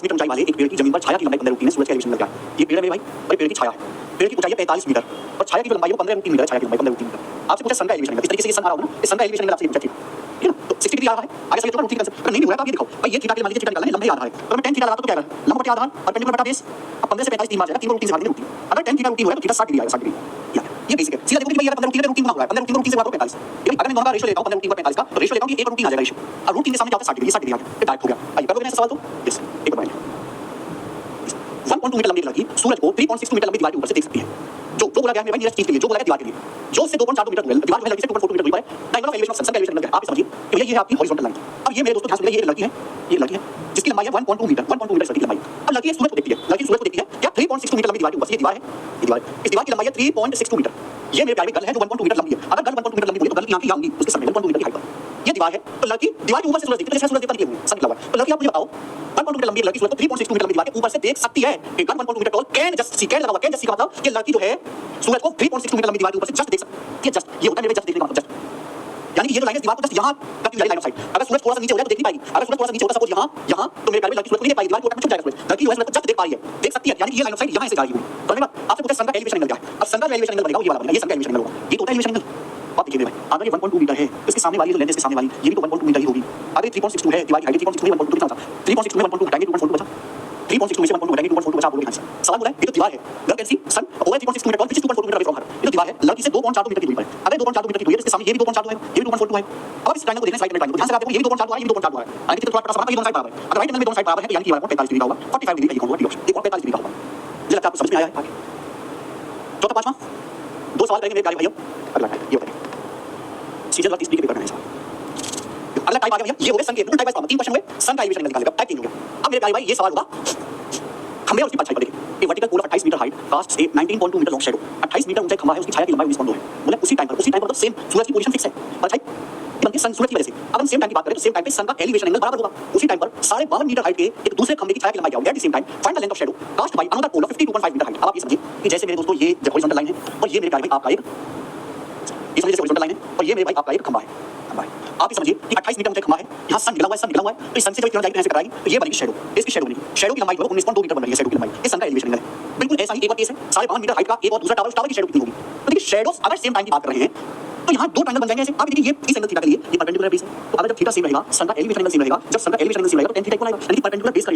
मीटर ऊंचाई वाले एक पेड़ की जमीन पर छाया की लंबाई 15 रूट 3 है। सूरज का एलिवेशन लग गया है। ये पेड़ है मेरे भाई, और पेड़ की छाया है। पेड़ की ऊंचाई है 45 मीटर और छाया की जो लंबाई है 15 रूट 3 मीटर है। छाया की लंबाई 15 रूट 3 मीटर। आपसे पूछा सन का एलिवेशन, इस तरीके से ये सन आ रहा होगा ना, इस सन का एलिवेशन आपसे पूछा, ठीक है ना? तो 60 डिग्री आ रहा है, आगे चलिए तो रूट 3 कैंसिल, अगर नहीं हुआ तो आप ये दिखाओ भाई, ये थीटा के मान लीजिए, थीटा निकालना है, लंबाई आ रहा है, तो मैं tan थीटा लगाता तो क्या आएगा, लंब बटे आधार और परपेंडिकुलर बटा बेस। अब 15 से 45 3 बार जाएगा, 3 को रूट 3 से भाग देंगे रूट 3। अगर tan थीटा रूट 3 हुआ तो थीटा 60 डिग्री आएगा, 60 डिग्री। ये बेसिक है। सीधा देखो कि भाई ये 15 रूट 3 रूट 3 गुना हुआ है, 15 रूट 3 से भाग दो 45। ये अगर मैं दोनों का रेशियो लेता हूं 15 रूट 3 पर 45 का, तो रेशियो लेता हूं कि 1 रूट 3 आ जाएगा रेशियो, और रूट 3 के सामने जाता है 60 डिग्री, 60 डिग्री आ गया, ये डायरेक्ट हो गया। आइए करोगे ना सवाल तो यस, एक बार 1.2 मीटर लंबी एक लड़की सूरज को 3.62 मीटर लंबी दीवार के ऊपर से देख सकती है। जो बोला गया है मेरे भाई नियरेस्ट चीज के लिए, जो बोला गया दीवार के लिए, जो से 2.42 मीटर दूर है, दीवार जो है लड़की से 2.42 मीटर दूर पर है। ट्रायंगल ऑफ एलिवेशन ऑफ सन का एलिवेशन लग गया। आप समझिए कि ये है आपकी हॉरिजॉन्टल लाइन। अब ये मेरे दोस्तों ध्यान से सुनिए, ये लड़की है, ये लड़की है जिसकी लंबाई है 1.2 मीटर, 1.2 मीटर की लंबाई। अब लड़की सूरज को देखती है, लड़की सूरज को देखती है क्या 3.62 मीटर लंबी दीवार के ऊपर से, ये दीवार है, ये दीवार, इस दीवार की लंबाई है 3.62 मीटर। ये मेरे प्यारे गर्ल है जो 1.2 मीटर लंबी है। अगर गर्ल 1.2 मीटर लंबी हुई तो गर्ल की आंखें होंगी उसके सामने 1.2 मीटर की हाइट पर। ये दीवार है, तो लड़की दीवार के ऊपर से सूरज देखती है, जैसे सूरज देवता निकले हुए सन निकला हुआ है। तो लड़की आप मुझे बताओ 1.2 मीटर लंबी लड़की सूरज को 3.62 मीटर लंबी दीवार के ऊपर से देख सकती है। एक girl 1.2 metre tall can just see, can लगा हुआ, कैन जस्ट सी का मतलब ये लड़की जो है सूरज को 3.62 मीटर लंबी दीवार के ऊपर से जस्ट देख सकती है। जस्ट ये होता है मेरे जस्ट देखने का मतलब, जस्ट यानी कि ये जो लाइन है दीवार को जस्ट यहां तक की लाइन ऑफ साइट। अगर सूरज थोड़ा सा नीचे हो जाए तो देख नहीं पाएगी, अगर सूरज थोड़ा सा नीचे होता सपोज यहां तो मेरे प्यारे लड़की सूरज को नहीं देख पाएगी, दीवार के ऊपर छुप जाएगा सूरज। लड़की सूरज को जस्ट देख पा रही है, देख सकती है, यानी कि ये लाइन ऑफ साइट यहां से जा रही है। समझ में? आपसे पूछा सन का एलिवेशन एंगल क्या है। अब सन का एलिवेशन एंगल बनेगा ये वाला बनेगा, ये सन का एलिवेशन एंगल होगा, ये टोटल एलिवेशन एंगल। आप देखिए भाई, अगर ये 1.2 मीटर है तो इसके सामने वाली जो लेंथ है, इसके सामने वाली ये भी तो 1.2 मीटर ही होगी। अगर 3.62 है, दीवार की हाइट 3.62 में 1.2 कितना बचा, 3.62 में 1.2 घटाएंगे 2.42 बचा, 3.62 में से 1.2 घटाएंगे 2.42 बचा। बोलिए आंसर। सवाल बोला है ये तो दीवार है, girl can see sun over 3.62 metre which is 2.42 metre away from her. ये तो दीवार है, लड़की से 2.42 मीटर की दूरी पर है। अगर 2.42 मीटर की दूरी है तो इसके सामने ये भी 2.42 है, ये भी 2.42 है। अब इस ट्रायंगल को देखना, साइड में ट्रायंगल ध्यान से देखो, ये भी 2.42 है, ये भी 2.42 है, यानी कि थोड़ा थोड़ा सा ये दोनों साइड बराबर है। अगर राइट एंगल में दोनों साइड बराबर है तो यानी कि ये वाला 45 डिग्री का होगा, 45 डिग्री का ये कौन होगा, डी ऑप्शन, ये कौन 45 डिग्री का होगा। मुझे लगता है आपको समझ में आया है। आगे चौथा पांचवा दो सवाल करेंगे मेरे प्यारे भाइयों। अगला ये बताइए सीजन वर्क स्पीड के पेपर में है। अगला टाइप आ गया भैया, ये हो गया सन के रूट टाइप वाइज 3 क्वेश्चन हुए, सन का एलिवेशन एंगल निकालने का टाइप 3 हो गया। अब मेरे प्यारे भाई ये सवाल होगा खंभे और उसकी परछाई पर देखिए। एक vertical pole of 28 metre height cast a 19.2 metre long shadow. 28 metre ऊंचाई खंभा है, उसकी छाया की लंबाई 19.2 है। मतलब उसी टाइम पर मतलब सेम सूरज की पोजीशन फिक्स है, परछाई बनती है सन सूरज की वजह से। अगर हम सेम टाइम की बात करें तो सेम टाइम पे सन का एलिवेशन एंगल बराबर होगा। उसी टाइम पर 52.5 मीटर हाइट के एक दूसरे खंभे की छाया की लंबाई क्या होगी। At the same time find the length of shadow cast by another pole of 52.5 metre height. अब आप ये समझिए कि जैसे मेरे दोस्तों ये हॉरिजॉन्टल लाइन है और ये मेरे प्यारे भाई आपका एक, ये समझिए जैसे हॉरिजॉन्टल लाइन है और ये मेरे भाई आपका एक खंभा है, खंभा है। आप ये समझिए कि 28 मीटर ऊंचा खंभा है, यहाँ सन निकला हुआ है, सन निकला हुआ है, तो इस सन से जब किरण जाएगी ऐसे कराएगी तो ये बनेगी शैडो, इसकी शैडो बनेगी। शैडो की लंबाई जो है 19.2 मीटर बन रही है, शैडो की लंबाई, ये सन का एलिवेशन एंगल है। बिल्कुल ऐसा ही एक और केस है 52 मीटर हाइट का एक और दूसरा टावर, उस टावर की शैडो कितनी होगी। तो देखिए शैडोज अगर सेम टाइम की बात कर रहे हैं तो यहाँ दो ट्रायंगल बन जाएंगे ऐसे। आप देखिए ये इस एंगल थीटा के लिए ये परपेंडिकुलर बेस है, तो अगर जब थीटा सेम रहेगा सन का एलिवेशन एंगल सेम रहेगा, जब सन का एलिवेशन एंगल सेम रहेगा तो tan थीटा इक्वल आएगा, यानी कि परपेंडिकुलर बेस का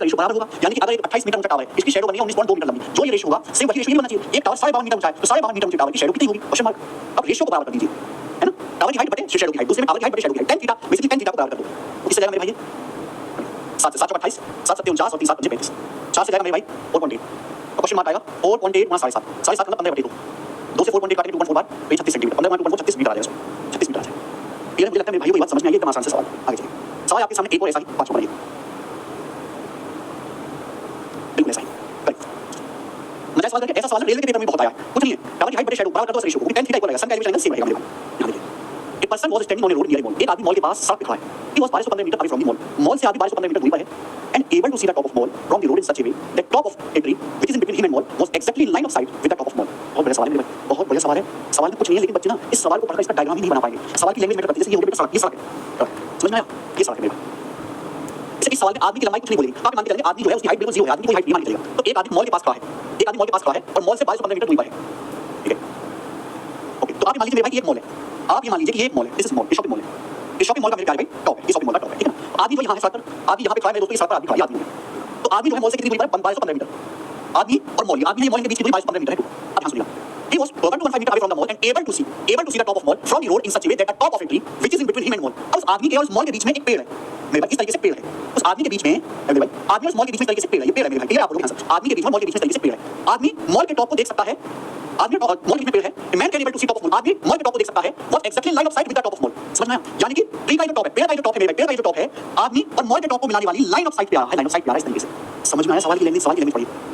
रेशियो बराबर होगा। यानी कि अगर एक 28 मीटर ऊंचा टावर है, इसकी शैडो बनी है 19.2 मीटर लंबी, जो ये रेशियो होगा सेम वही रेशियो बनना चाहिए। एक टावर 52 मीटर ऊंचा है तो 52 मीटर ऊंचे टावर की शैडो कितनी होगी, क्वेश्चन मार्क। अब रेशियो को बराबर कर दीजिए, है ना, टावर की हाइट बटे शैडो की हाइट, दूसरे में टावर की हाइट बटे शैडो की height, tan theta basically tan theta को बराबर कर दो। इससे जाएगा मेरे भाई 7 से 7 28, 7 7 49 और 3 7 5 35, 4 से जाएगा मेरे भाई 4.8 और क्वेश्चन मार्क आएगा 4.8 गुना 7.5, 7.5 मतलब 15/2, 2 से 4.8 काटेंगे 2.4 बार, 36 सेंटीमीटर, 15 गुना 2.4 36 मीटर आ जाएगा, 36 मीटर आ जाएगा। ये मुझे लगता है मेरे भाइयों को ये बात समझ में आई, एकदम आसान से सवाल। आगे चलिए सवाल आपके सामने एक और ऐसा ही पांचवा बनाइए, बिल्कुल ऐसा ही मजा सवाल करके। ऐसा सवाल रेलवे के पेपर में बहुत आया है, कुछ नहीं है, टावर की हाइट बटे शैडो बराबर कर दो रेशियो को, tan थीटा इक्वल आएगा, सन का एलिवेशन एंगल सेम रहेगा। यहां देखिए एक person was standing on a road near a mall. एक आदमी मॉल के पास सड़क पे खड़ा है, he was 1215 metre away from the mall. Mall से आदमी 1215 मीटर दूरी पर है and able to see the top of mall from the road in such a way that top of a tree which is in between him and mall was exactly in line of sight with the top of mall. बहुत बड़ा सवाल है मेरे भाई, बहुत बढ़िया सवाल है। सवाल में कुछ नहीं है लेकिन बच्चे ना इस सवाल को पढ़कर इसका डायग्राम ही नहीं बना पाएंगे। सवाल की लैंग्वेज में करते जैसे ये हो गया सड़क, ये सड़क है, समझ में आया, ये सड़क है मेरा। जैसे इस सवाल में आदमी की लंबाई कुछ नहीं बोलेगी, आप मान के चलेंगे आदमी जो है उसकी हाइट बिल्कुल 0 है, आदमी की हाइट नहीं मान के चलेगा। तो एक आदमी मॉल के पास खड़ा है, एक आदमी मॉल के पास खड़ा है और मॉल से 1215 मीटर दूरी पर है, ठीक है, ओके। तो आप मान लीजिए मेरे भाई कि एक मॉल है, आप ये मान लीजिए कि ये एक मॉल है, दिस इज मॉल, ये शॉपिंग मॉल है, ये शॉपिंग मॉल का मेरे प्यारे भाई टॉप है, ये शॉपिंग मॉल का टॉप है, ठीक है ना। आदमी जो यहाँ है सड़क पर, आदमी यहाँ पे खड़ा है मेरे दोस्तों, इस सड़क पर आदमी खड़ा है, आदमी है। तो आदमी जो है मॉल से कितनी दूरी पर 1215 मीटर, आदमी और मॉल, आदमी मॉल के बीच की दूरी 1215 मीटर है। आप ध्यान सुनिएगा, he was 1215 meter away from the mall and able to see the top of mall from the road in such a way that the top of a tree which is in between him and mall। अब उस आदमी के और उस mall के बीच में एक पेड़ है। मेरे भाई इस तरीके से पेड़ है, उस आदमी के बीच में मेरे भाई, आदमी और उस मॉल के बीच में इस तरीके से पेड़ है, ये पेड़ है मेरे भाई, क्लियर आप लोग आंसर, आदमी के बीच में मॉल के बीच में इस तरीके से पेड़ है, आदमी मॉल के टॉप को देख सकता है, आदमी मॉल के बीच में पेड़ है, man can able to see top of mall, आदमी मॉल के टॉप को देख सकता है, what exactly line of sight with the top of mall, समझ में आया? यानी कि ट्री का जो टॉप है, पेड़ का जो टॉप है मेरे भाई, पेड़ का जो टॉप है, आदमी और मॉल के टॉप को मिलाने वाली लाइन ऑफ साइट पे आ रहा है, लाइन ऑफ साइट पे आ रहा है इस तरीके से, समझ में आया सवाल की लैंग्वेज, सवाल की लैंग्वेज पढ़िए।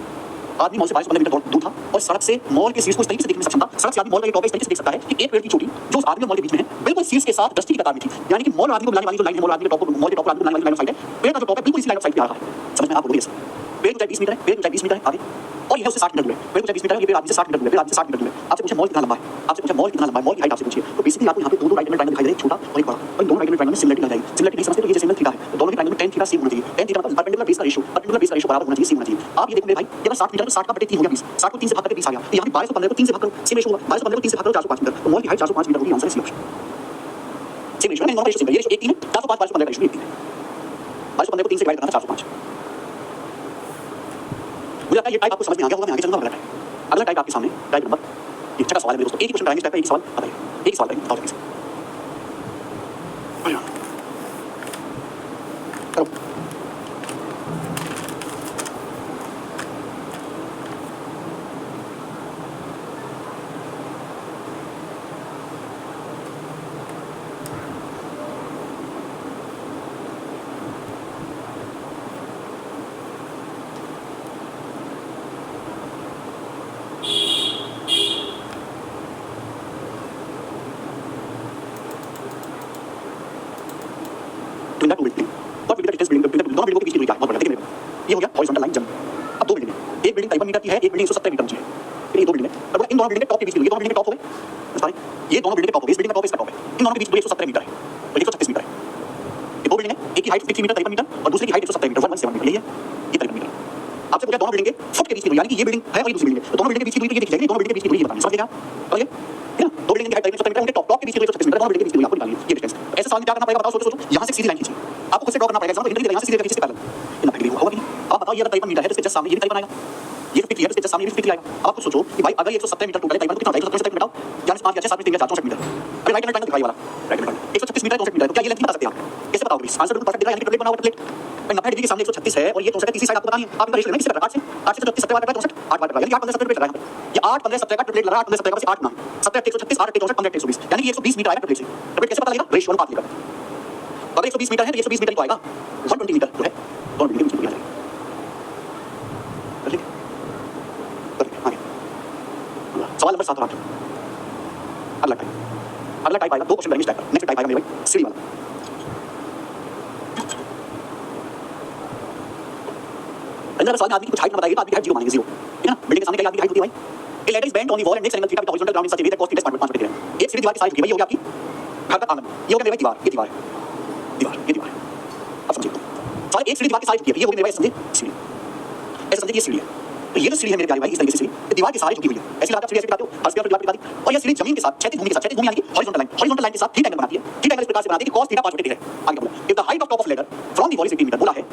आदमी मॉल से 22-15 मीटर दूर था और सड़क से मॉल के शीर्ष को इस तरीके से देखने में सक्षम था, सड़क से आदमी मॉल के टॉप पे इस तरीके से देख सकता है कि एक पेड़ की चोटी जो उस आदमी और मॉल के बीच में है बिल्कुल शीर्ष के साथ दृष्टि की कतार में थी, यानी कि मॉल आदमी को मिलाने वाली जो लाइन है, मॉल आदमी के टॉप को, मॉल के टॉप को आदमी को मिलाने वाली लाइन ऑफ साइट है, पेड़ का जो टॉप है बिल्कुल इसी लाइन ऑफ साइट पे आ रहा है, समझ में आप बोलिए सर। पेड़ ऊंचाई 20 मीटर है, पेड़ ऊंचाई 20 मीटर है आगे, और ये है उससे 60 मीटर दूर है, पेड़ ऊंचाई 20 मीटर है, ये पेड़ आदमी से 60 मीटर दूर है, पेड़ आदमी से 60 मीटर दूर है, आपसे पूछे मॉल कितना लंबा है, आपसे पूछे मॉल कितना लंबा है, मॉल की हाइट आपसे पूछिए, तो बेसिकली आपको यहाँ पे दो राइट एंगल ट्रायंगल दिखाई दे रहे हैं, छोटा और एक बड़ा, और इन दोनों राइट एंगल ट्रायंगल में सिमिलरिटी लग जाएगी, सिमिलरिटी नहीं समझते तो ये जैसे एंगल थीटा है, तो दोनों के ट्रायंगल में tan थीटा सेम होना चाहिए, tan थीटा मतलब परपेंडिकुलर बेस का रेशियो बराबर होना चाहिए, सेम होना चाहिए। आप ये देखो मेरे भाई, ये 60 मीटर तो 60 का बटे 3 हो गया 20, 60 को 3 से भाग करके 20 आ गया, तो यहाँ पे 1215 को 3 से भाग करो, सेम रेशियो होगा, 1215 को 3 से भाग करो 405 मीटर, तो मॉल की हाइट 405 मीटर होगी, आंसर है सी ऑप्शन, सेम रेशियो है, नॉर्मल रेशियो, ये रेशियो 1:3 है, 405 1215 का रेशियो 1:3 है, 1215 को 3 से डिवाइड करना 405। मुझे लगता है ये टाइप आपको समझ में आ गया होगा, मैं आगे चलूंगा अगला टाइप, अगला टाइप आपके सामने टाइप नंबर, ये छठा सवाल है मेरे दोस्तों, एक ही क्वेश्चन कराएंगे, टाइप का एक सवाल बताइए, एक ही सवाल करेंगे, बताओ कैसे करो। ट्विन टू बिल्डिंग और बिल्डिंग का डिस्टेंस बिल्डिंग दोनों बिल्डिंगों के बीच की दूरी क्या है, बहुत बड़ा, देखिए मेरे को ये हो गया हॉरिजॉन्टल लाइन जंप। अब दो बिल्डिंग है, एक बिल्डिंग 53 मीटर की है, एक बिल्डिंग 170 मीटर ऊंची है, फिर ये दो बिल्डिंग है, अब इन दोनों बिल्डिंग के टॉप के बीच की दूरी, ये दोनों बिल्डिंग के टॉप हो गए, समझ पा रहे, ये दोनों बिल्डिंग के टॉप हो गए, इस बिल्डिंग का टॉप, इसका टॉप है, इन दोनों के बीच दूरी 170 मीटर है और 136 मीटर है, ये दो बिल्डिंग है, एक की हाइट 53 मीटर 53 मीटर और दूसरे की हाइट 170 मीटर 117 मीटर, यही है ये 53 मीटर। आपसे पूछा दोनों बिल्डिंग के फुट के बीच की दूरी, यानी कि ये बिल्डिंग है और ये दूसरी बिल्डिंग है, तो दोनों बिल्डिंग के बीच की दूरी तो ये दिख जाएगी, दोनों बिल्डिंग के बीच की दूरी ये बतानी, समझ गए आप, समझ गए है ना, दो बिल्डिंग की हाइट 170 मीटर, उनके टॉप के बीच की दूरी 136 मीटर, दोनों बिल्डिंग के बीच की दूरी आपको निकालनी है, ये डिस्टेंस। ऐसे सवाल में क्या करना पड़ेगा बताओ, सोचो यहाँ से सीधी लाइन खींचिए, आपको खुद से ड्रॉ करना पड़ेगा, एग्जांपल इंटरव्यू यहाँ से सीधे खींचे पैरेलल, इन 90 डिग्री होगा कि नहीं, आप बताओ ये 53 मीटर है तो इसके जस्ट सामने ये भी 53 आएगा, ये 53 है तो इसके जस्ट सामने ये भी 53 आएगा। आप खुद सोचो कि भाई अगर ये 170 मीटर टोटल है, 53 कितना होता है, 170 मीटर बताओ, यानी 5 या 6 7 3 या 4 64 मीटर, अरे राइट हैंड ट्रायंगल दिखाई वाला, राइट हैंड 136 मीटर 64 मीटर, तो क्या ये लेंथ बता सकते हैं आप, कैसे बताओगे? आंसर बिल्कुल परफेक्ट दिख रहा है, यानी कि प्लेट बना हुआ प्लेट 90 डिग्री के सामने 136 है और ये 64 है, तीसरी साइड आपको बतानी है, आप इनका रेशियो लेना किससे करना, 8 से 34 70 वाट 64 8 वाट, यानी 8 15 70 प्लेट लगा है, ये 8 15 70 का ट्रिपलेट लगा, 8 15 70 का से 8 9 70 136 8 164 15 120, यानी कि 120 मीटर आएगा ट्रिपलेट से, ट्रिपलेट कैसे पता लगेगा, रेशियो अनुपात लेकर, अगर 120 मीटर है तो 120 मीटर को आएगा 120 मीटर जो है, दोनों बिल्डिंग के बीच में आ जाएगा, सवाल नंबर 7 और 8, अगला टाइप आएगा, दो क्वेश्चन करेंगे टाइप, नेक्स्ट टाइप आएगा मेरे भाई सीढ़ी वाला। अंदर सवाल में आदमी की कुछ हाइट ना बताइए तो आदमी की हाइट 0 मानेंगे, 0, ठीक है ना, बिल्डिंग के सामने क्या आदमी की हाइट होती है भाई, a ladder is bent on the wall and makes an angle theta with the horizontal ground in such a way that cos theta is 5.5 एक सीधी दीवार की साइड होती है, ये हो गया आपकी घर का आंगन, ये हो गया मेरे भाई दीवार, ये दीवार है, ये दीवार है, अब समझिए सवाल एक सीधी दीवार की साइड होती है, ये हो गई मेरे भाई समझिए सीढ़ी, ऐसे समझिए ये सीढ़ी है, तो ये जो सीढ़ी है मेरे प्यारे भाई इस तरीके से सीढ़ी दीवार की सारी झुकी हुई है, ऐसी लगाते हो सीढ़ी ऐसे लगाते हो, हर स्क्वायर दीवार पे लगाती और ये सीढ़ी जमीन के साथ क्षैतिज भूमि के साथ, क्षैतिज भूमि यानी कि हॉरिजॉन्टल लाइन के साथ थीटा एंगल बनाती है, थीटा एंगल इस प्रकार से बनाती है कि cos थीटा 5/3 है, आगे बोला if the height of top of ladder from the wall is 18 metre, बोला है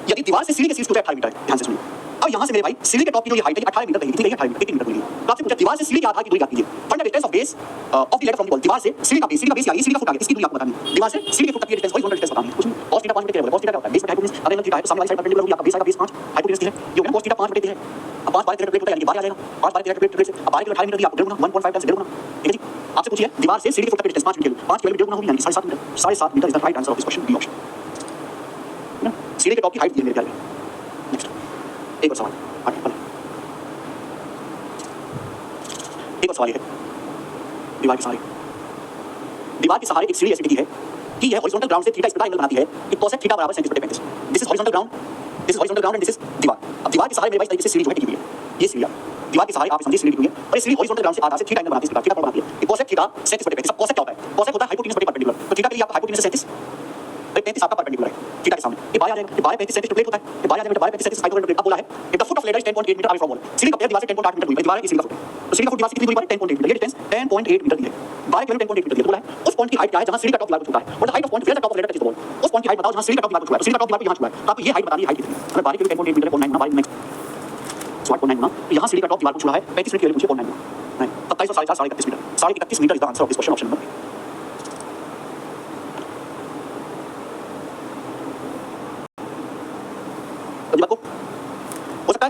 यदि दीवार से सीढ़ी के शीर्ष की ऊंचाई 18 मीटर है, ध्यान से सुनिए, अब यहाँ से मेरे भाई सीढ़ी के टॉप की जो ये हाइट है 18 मीटर रहेगी, कितनी रहेगी 18 मीटर 18 मीटर दूरी, तो आपसे पूछा दीवार से सीढ़ी के आधार की दूरी क्या कीजिए, find the distance of base of the ladder from the wall, दीवार से सीढ़ी का बेस क्या है, सीढ़ी का फुट आ गया, इसकी दूरी आपको बतानी है, दीवार से सीढ़ी के फुट तक की डिस्टेंस हॉरिजॉन्टल डिस्टेंस बतानी है, कुछ नहीं cos थीटा 5/3 है, cos थीटा क्या होता है, बेस में हाइपोटेनस, अगर एंगल थीटा है तो सामने वाली साइड परपेंडिकुलर होगी, आपका बेस आएगा बेस 5 हाइपोटेनस है, ये हो गया cos थीटा 5/3 है, अब 5 12 प्लेट होता है यानी 12 आ जाएगा, 5 12 प्लेट से अब 12 18 मीटर दिया आपको 1.5 गुना 1.5 टाइम्स 1.5 गुना, ठीक है जी। आपसे पूछिए दीवार से सीढ़ी के फुट तक की डिस्टेंस 5 मीटर 5 किलोमीटर 1.5 गुना होगी, यानी 7.5 metre 7.5 metre is the right answer of this question, B option, सीढ़ी के टॉप की हाइट दी है मेरे प्यारे। नेक्स्ट एक और सवाल आगे एक और सवाल है, दीवार के सहारे एक सीढ़ी ऐसी टिकी है कि यह हॉरिजॉन्टल ग्राउंड से थीटा इस प्रकार एंगल बनाती है कि cosec थीटा बराबर 37/35, this is horizontal ground and this is दीवार। अब दीवार के सहारे मेरे भाई तरीके से सीढ़ी जो है टिकी हुई है, ये सीढ़ी दीवार के सहारे आप समझिए सीढ़ी टिकी हुई है और ये सीढ़ी हॉरिजॉन्टल ग्राउंड से आधार से थीटा एंगल बनाती है, थीटा कोण बनाती है कि cosec थीटा 37/35। अब cosec क्या होता है, cosec होता है हाइपोटेनस बटे परपेंडिकुलर, तो थीटा के लिए आपका हाइपोटेनस 37 35 आपका परपेंडिकुलर है थीटा के सामने, ये बाहर आ जाएगा, ये 12 35 37 प्लेट होता है, ये बाहर आ जाएगा 12 35 37 हाइपोटेनस प्लेट। अब बोला है if the foot of ladder is 10.8 metre away from wall, सीढ़ी का पैर दीवार से 10.8 मीटर दूरी पर, दीवार है, सीढ़ी का फुट है, तो सीढ़ी का फुट दीवार से कितनी दूरी पर है 10.8 मीटर, ये डिस्टेंस 10.8 मीटर दी है, 12 किलोमीटर 10.8 मीटर दी है, बोला है उस पॉइंट की हाइट क्या है जहां सीढ़ी का टॉप दीवार को छूता है, और the height of point where the top of ladder touch the wall, उस पॉइंट की हाइट बताओ जहां सीढ़ी का टॉप दीवार को छूता है, तो सीढ़ी का टॉप दीवार को यहां छुआ है, तो आपको ये हाइट बतानी है, हाइट कितनी है, अगर 12 किलोमीटर 10.8 मीटर 0.9 गुना 12 नेक्स्ट 8.9 गुना, तो यहां सीढ़ी का टॉप दीवार को छुआ है 35 मिनट के लिए पूछिए 0.9 गुना 27 और 4.5 31 metre 31 metre is the answer of this question, option number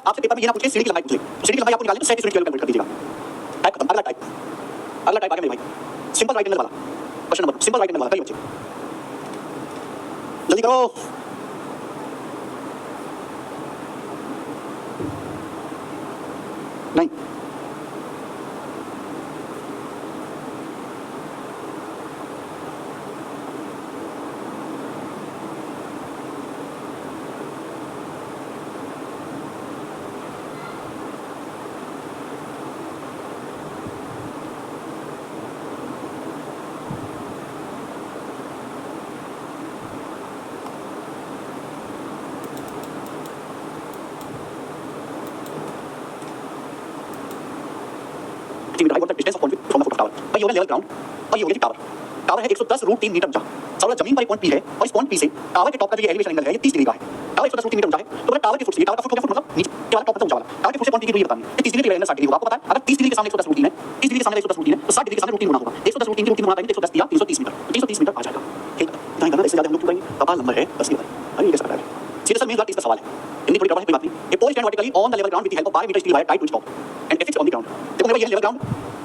आपसे पेपर में ये ना पूछे सीढ़ी की लंबाई पूछ ले, तो सीढ़ी की लंबाई आपको निकालनी तो 37 यूनिट कैलोमीटर कर दीजिएगा। टाइप खत्म। अगला टाइप आ गया मेरे भाई, सिंपल राइट एंगल वाला question number, simple right angle वाला। करिए बच्चे जल्दी करो। नहीं I want the distance of point from the foot of tower। भाई ये हो गया लेवल ग्राउंड और ये हो गया टावर। टावर है 110 रूट 3 मीटर ऊंचा। सवाल जमीन पर एक पॉइंट पी है और इस पॉइंट पी से टावर के टॉप का जो एलिवेशन एंगल है ये 30 डिग्री का है। टावर 110 रूट 3 मीटर ऊंचा है तो टावर के फुट से, टावर का फुट हो गया, फुट मतलब नीचे के वाला टॉप तक ऊंचा वाला। टावर के फुट से पॉइंट पी की दूरी बतानी है। 30 डिग्री के एंगल 60 डिग्री होगा। आपको पता है अगर 30 डिग्री के सामने 110 रूट 3 है, 30 डिग्री के सामने 110 रूट 3 है तो 60 डिग्री के सामने रूट 3 गुना होगा। 110 रूट 3 की रूट 3 गुना करेंगे 110 दिया 330 मीटर, 330 मीटर आ जाएगा। ठीक है, इतना ही करना, इससे ज्यादा हम लोग क्यों करेंगे? सवाल नंबर है 10 नंबर। अरे ये कैसा पता है? सीधा सा मेन बात इसका सवाल है। हिंदी थोड़ी गड़बड़ है, कोई बात नहीं। A pole stand vertically on the level ground with the help of 12 metre steel wire tied to its top and fixed on the ground. देखो मेरे भाई ये लेवल ग्राउंड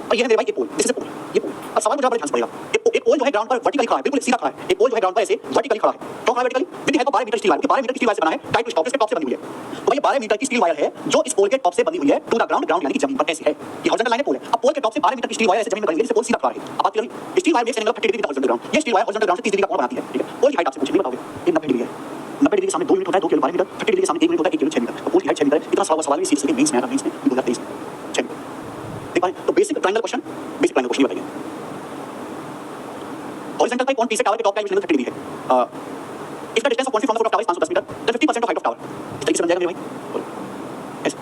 और ये है मेरे भाई ये पोल, दिस इज पोल, ये पोल। अब सवाल मुझे बड़ा ध्यान से पड़ेगा। एक पोल जो है ग्राउंड पर वर्टिकली खड़ा है, बिल्कुल सीधा खड़ा है। एक पोल जो है ग्राउंड पर ऐसे वर्टिकली खड़ा है, तो खड़ा है vertically with the help of 12 metre steel wire. 12 metre की स्टील वायर से बना है, टाइड टू इट्स टॉप, इसके टॉप से बनी हुई है। तो भाई ये 12 मीटर की स्टील वायर है जो इस पोल के टॉप से बनी हुई है टू द ग्राउंड, ग्राउंड यानी कि जमीन पर ऐसे है। ये हॉरिजॉन्टल लाइन है, पोल है। अब पोल के टॉप से 12 मीटर की स्टील वायर ऐसे जमीन में बनी है, इससे पोल सीधा खड़ा है। अब बात करें steel wire makes an angle 30 degree with horizontal ground. ये स्टील वायर हॉरिजॉन्टल ग्राउंड से 30 डिग्री का कोण बनाती है। ठीक है, पोल की हाइट आपसे पूछेंगे, बताओगे ये 90 डिग्री है। 90 डिग्री के सामने 2 यूनिट होता है, 2 किलो 12 मीटर। 30 डिग्री के सामने 1 यूनिट होता है, 1 किलो 6 मीटर। तो पोल की हाइट 6 मीटर है। इतना सवाल भी सीरीज के मेंस में आया था, मेंस में 2023 में 6 मीटर। देख पाए तो basic triangle question, basic triangle question बताइए। हॉरिजॉन्टल पर पॉइंट पी से टावर के टॉप का एलिवेशन 30 डिग्री है। If the distance of point from the foot of tower is 510 metre then 50% of height of tower. इस तरीके से बन जाएगा मेरे भाई। ऐसे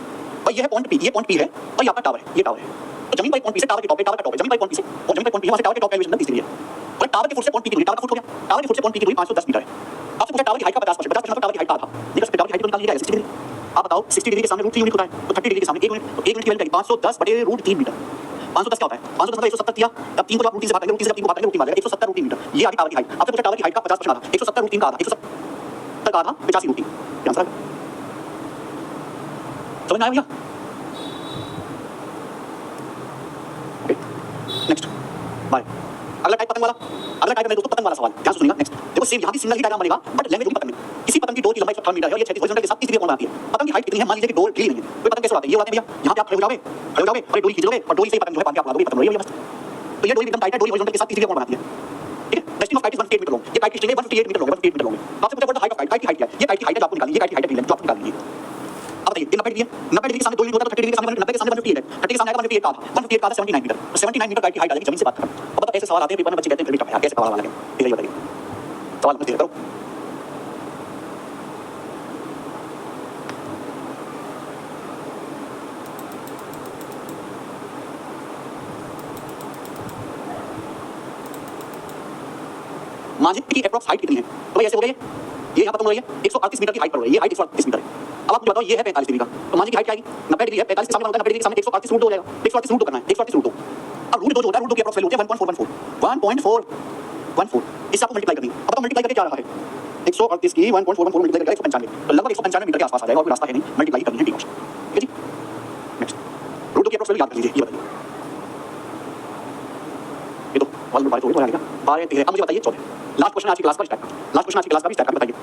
और ये है पॉइंट पी, ये पॉइंट पी है और ये आपका टावर है, ये टावर है। तो जमीन पर पॉइंट पी से टावर के टॉप पे, टावर का टॉप है, जमीन पर पॉइंट पी से और जमीन पर पॉइंट पी वहां से टावर के टॉप का एलिवेशन 30 डिग्री है। और टावर के फुट से पॉइंट पी की दूरी, टावर का फुट हो गया, टावर के फुट से पॉइंट पी की दूरी 510 मीटर है। आपसे पूछा टावर की हाइट का 50% मतलब टावर की हाइट का आधा। निकल सकते टावर की हाइट तो निकाल लीजिएगा 60 डिग्री। आप बताओ 60 डिग्री के सामने रूट 3 यूनिट होता है, तो 30 डिग्री के सामने 1 यूनिट, तो 1 यूनिट की वैल्यू क्या है? 510 बटे रूट 3 मीटर। 510 क्या होता है? 510 मतलब 170 दिया। अब 3 को आप रूट 3 से भाग करेंगे, रूट 3 से 3 को भाग करेंगे, रूट 3 आ जाएगा 170 रूट 3 मीटर। ये आ गई टावर की हाइट। आपसे पूछा टावर की हाइट का 50% आधा, 170 रूट 3 का आधा, 170 का आधा 85 रूट 3। आंसर आ गया। समझ में आया भैया? Okay next bye. अगला टाइप पतंग वाला, अगला टाइप है दोस्तों पतंग वाला सवाल। ध्यान से सुनिएगा। नेक्स्ट देखो सेम यहां भी सिंगल ही डायग्राम बनेगा बट लैंग्वेज होगी पतंग में। किसी पतंग की डोर की लंबाई 18 मीटर है और ये 36 हॉरिजॉन्टल के साथ 30 डिग्री कोण बनाती है। पतंग की हाइट कितनी है? मान लीजिए कि डोर ढीली नहीं है। कोई पतंग कैसे उड़ाते हैं? ये उड़ाते हैं भैया, यहां पे आप खड़े हो जाओगे और डोरी खींच लोगे और डोरी से पतंग जो है बांध के आप उड़ा दोगे, पतंग उड़ रही है बस। तो ये डोरी एकदम टाइट है, डोरी हॉरिजॉन्टल के साथ 30 डिग्री कोण बनाती है। ठीक है, the string of kite is 158 metre long. ये काइट की स्ट्रिंग है 158 मीटर लॉन्ग है, 158 मीटर लॉन्ग है। आपसे पूछा हाइट ऑफ काइट, काइट की हाइट क्या है? ये काइट की हाइट है जो आपको निकालनी है, ये काइट की हाइट है जो आपको निकालनी है। अब बताइए ये 90 डिग्री है, 90 डिग्री के सामने 2 यूनिट होता है तो 30 डिग्री के सामने 90 के सामने 158 है, 30 के सामने आएगा 158 का आधा, 158 का आधा 79 मीटर। तो 79 मीटर काइट की हाइट आ जाएगी जमीन से बात करें। अब बताओ ऐसे सवाल आते हैं पेपर में, बच्चे कहते हैं टफ है, कैसे सवाल आने हैं? ठीक है ये बताइए सवाल मुझे करो। मांझी की एप्रोक्स हाइट कितनी है? तो भाई ऐसे हो गया ये यहाँ पर तुम रही है 138 मीटर की हाइट पर हो रही है, ये हाइट 138 मीटर है। अब आप मुझे बताओ ये है 45 डिग्री का, तो मांझी की हाइट क्या आएगी? 90 डिग्री है, 45 के सामने बनता है 90 डिग्री के सामने 138 रूट 2 हो जाएगा। 138 रूट 2 करना है, 138 रूट 2। अब रूट 2 जो होता है, रूट 2 की एप्रोक्स वैल्यू होती है 1.414, 1.414। इससे आपको मल्टीप्लाई करनी है। अब तो मल्टीप्लाई करके क्या आ रहा है? 138 की 1.414 मल्टीप्लाई करके 195, तो लगभग 195 मीटर के आसपास आ जाएगा और कोई रास्ता है नहीं, मल्टीप्लाई करनी है। ठीक है जी, नेक्स्ट रूट 2 की एप्रोक्स वैल्यू याद कर लीजिए, ये बताइए। ये तो वाल बारे तो आएगा 12 13। अब मुझे बताइए 14 लास्ट क्वेश्चन आज की क्लास का स्टार्ट, लास्ट क्वेश्चन आज की क्लास का भी स्टार्ट कर बताइए।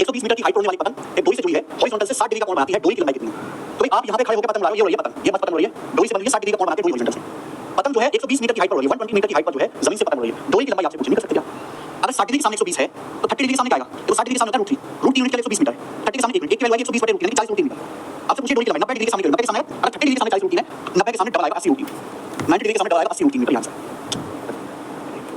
120 मीटर की हाइट पर होने वाली पतंग एक डोरी से जुड़ी है, हॉरिजॉन्टल से 60 डिग्री का कोण बनाती है। डोरी की लंबाई कितनी है? तो भाई आप यहां पे खड़े होकर पतंग उड़ा रहे हो, ये हो रही है पतंग, ये मत पतंग हो रही है, डोरी से बनी है 60 डिग्री का कोण बनाती है डोरी हॉरिजॉन्टल से। पतंग जो है 120 मीटर की हाइट पर हो रही है, 120 मीटर की हाइट पर जो है जमीन से पतंग हो रही है। डोरी की लंबाई आपसे पूछ नहीं कर सकते क्या? अगर 60 डिग्री के सामने 120 है तो 30 डिग्री के सामने क्या आएगा? तो 60 डिग्री के सामने होता है रूट 3 यूनिट के लिए 120 मीटर है, 30 के सामने 1 यूनिट, 1 की वैल्यू आएगी 120 बटे रूट 3 यानी 40 रूट 3 मीटर। आपसे पूछिए डोरी की लंबाई 90 डिग्री के सामने, 90 के सामने अगर 30 डिग्री के सामने 40 रूट 3 है, 90 के सामने डबल आएगा 80 रूट 3, 90 डिग्री के सामने डबल आएगा 80 रूट 3 मीटर। आंसर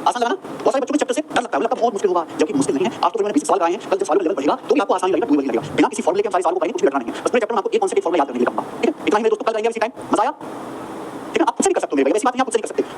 आसान लगा ना? बहुत सारे बच्चों को चैप्टर से डर लगता है, लगता है बहुत मुश्किल होगा, जबकि मुश्किल नहीं है। आज तो मैंने 20 सवाल कराए हैं, कल जब सवाल लेवल बढ़ेगा तो भी आपको आसान लगेगा, लगेगा। बिना किसी फॉर्मूले के हम सारे सवाल को करेंगे, कुछ भी रटना नहीं है। बस पूरे चैप्टर में आपको एक कॉन्सेप्ट, एक फॉर्मूला याद करने के लिए कहूंगा। ठीक है, इतना ही मेरे दोस्तों, कल करेंगे इसी टाइम। मजा आया? ठीक है, आप खुद से नहीं कर सकते मेरे भाई, ऐसी बात नहीं आप खुद से नहीं कर सकते।